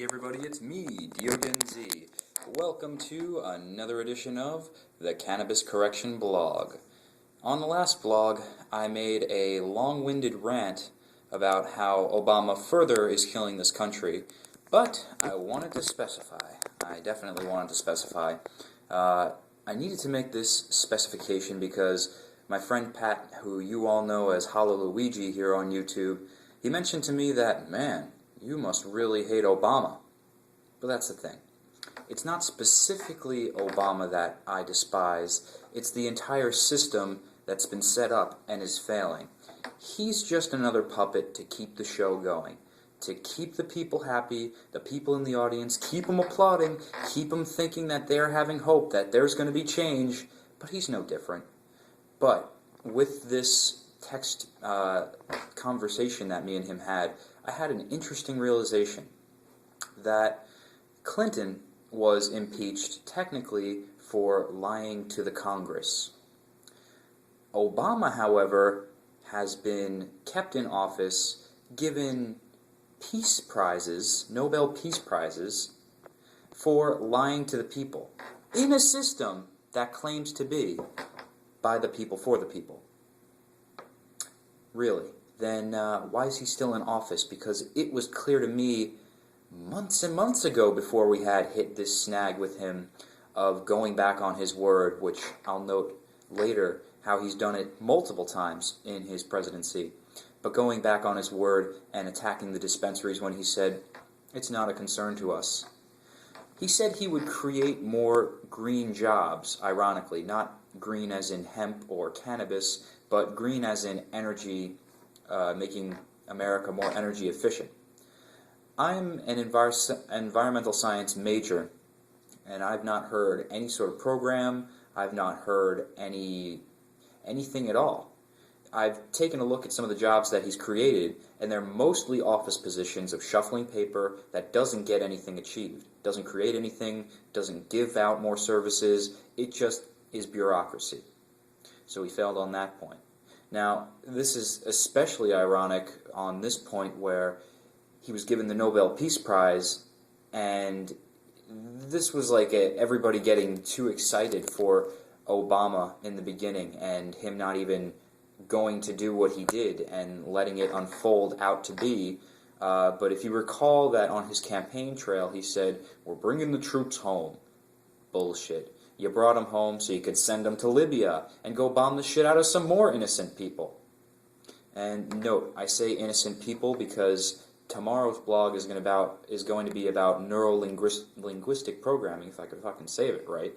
everybody, it's me, DeoGenZ. Welcome to another edition of the Cannabis Correction blog. On the last blog, I made a long-winded rant about how Obama further is killing this country, but I wanted to specify. I definitely wanted to specify. I needed to make this specification because my friend Pat, who you all know as Halloluigi here on YouTube, he mentioned to me that, man, you must really hate Obama. But that's the thing. It's not specifically Obama that I despise. It's the entire system that's been set up and is failing. He's just another puppet to keep the show going. To keep the people happy, the people in the audience, keep them applauding, keep them thinking that they're having hope, that there's going to be change. But he's no different. But with this text conversation that me and him had, I had an interesting realization that Clinton was impeached technically for lying to the Congress. Obama, however, has been kept in office, given peace prizes, Nobel Peace Prizes, for lying to the people, in a system that claims to be by the people, for the people. Really? Then why is he still in office? Because it was clear to me months and months ago, before we had hit this snag with him of going back on his word, which I'll note later how he's done it multiple times in his presidency, but going back on his word and attacking the dispensaries when he said, it's not a concern to us. He said he would create more green jobs, ironically, not green as in hemp or cannabis, but green as in energy, making America more energy efficient. I'm an environmental science major, and I've not heard any sort of program. I've not heard anything at all. I've taken a look at some of the jobs that he's created, and they're mostly office positions of shuffling paper that doesn't get anything achieved, doesn't create anything, doesn't give out more services. It just is bureaucracy. So he failed on that point. Now, this is especially ironic on this point where he was given the Nobel Peace Prize, and this was like everybody getting too excited for Obama in the beginning and him not even going to do what he did and letting it unfold out to be. But if you recall that on his campaign trail he said, we're bringing the troops home. Bullshit. You brought them home so you could send them to Libya and go bomb the shit out of some more innocent people. And note, I say innocent people because tomorrow's blog is going to be about neuro-linguistic programming, if I could fucking say it right.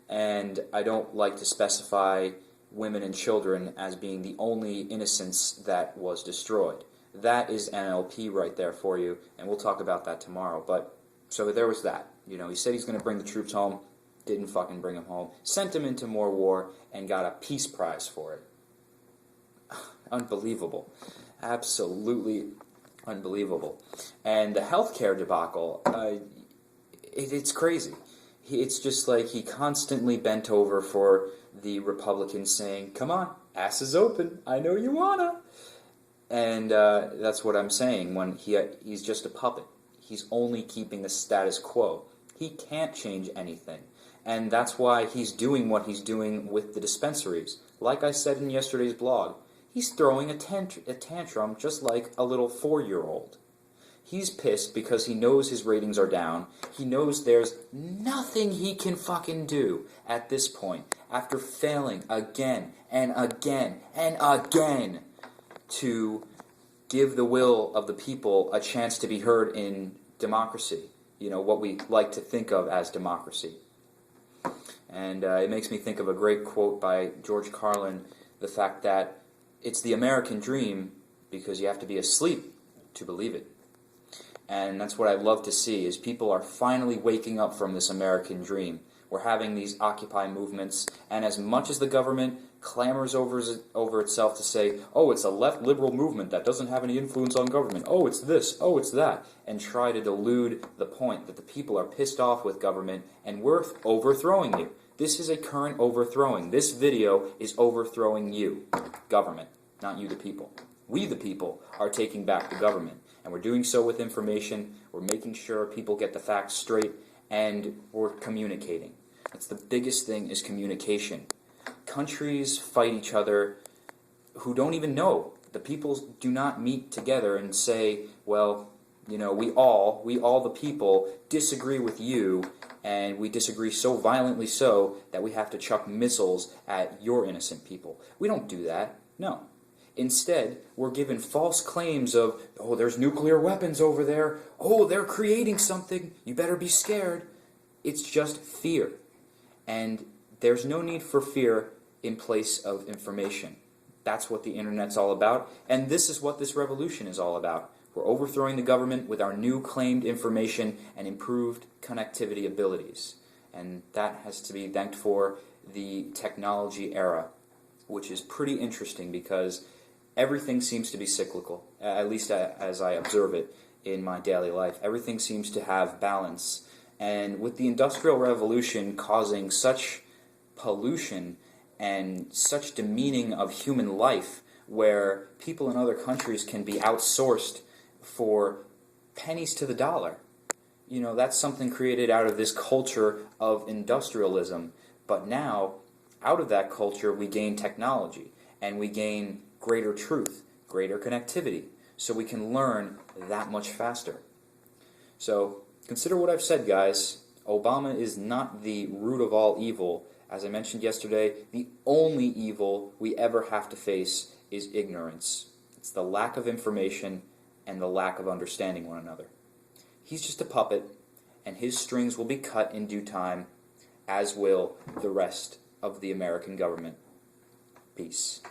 And I don't like to specify women and children as being the only innocence that was destroyed. That is NLP right there for you, and we'll talk about that tomorrow. But so there was that. You know, he said he's going to bring the troops home. Didn't fucking bring them home. Sent them into more war and got a peace prize for it. Unbelievable. Absolutely unbelievable. And the healthcare debacle, it's crazy. It's just like he constantly bent over for the Republicans saying, come on, ass is open, I know you wanna. And that's what I'm saying, when he's just a puppet. He's only keeping the status quo. He can't change anything. And that's why he's doing what he's doing with the dispensaries. Like I said in yesterday's blog, he's throwing a tantrum just like a little 4-year-old. He's pissed because he knows his ratings are down. He knows there's nothing he can fucking do at this point, after failing again and again and again to give the will of the people a chance to be heard in democracy. You know, what we like to think of as democracy. And it makes me think of a great quote by George Carlin, the fact that it's the American dream because you have to be asleep to believe it. And that's what I love to see, is people are finally waking up from this American dream. We're having these Occupy movements, and as much as the government clamors over itself to say, oh, it's a left liberal movement that doesn't have any influence on government, oh, it's this, oh, it's that, and try to delude the point that the people are pissed off with government and we're overthrowing you. This is a current overthrowing. This video is overthrowing you, government, not you the people. We the people are taking back the government. And And we're doing so with information. We're making sure people get the facts straight, and we're communicating. That's the biggest thing, is communication. Countries fight each other who don't even know. The peoples do not meet together and say, well, you know, we all the people disagree with you, and we disagree so violently so that we have to chuck missiles at your innocent people. We don't do that. No. Instead, we're given false claims of, oh, there's nuclear weapons over there. Oh, they're creating something. You better be scared. It's just fear. And there's no need for fear in place of information. That's what the internet's all about, and this is what this revolution is all about. We're overthrowing the government with our new claimed information and improved connectivity abilities. And that has to be thanked for the technology era, which is pretty interesting because everything seems to be cyclical, at least as I observe it in my daily life. Everything seems to have balance. And with the Industrial Revolution causing such pollution and such demeaning of human life, where people in other countries can be outsourced for pennies to the dollar. You know, that's something created out of this culture of industrialism. But now, out of that culture, we gain technology, and we gain greater truth, greater connectivity, so we can learn that much faster. So, consider what I've said, guys. Obama is not the root of all evil. As I mentioned yesterday, the only evil we ever have to face is ignorance. It's the lack of information and the lack of understanding one another. He's just a puppet, and his strings will be cut in due time, as will the rest of the American government. Peace.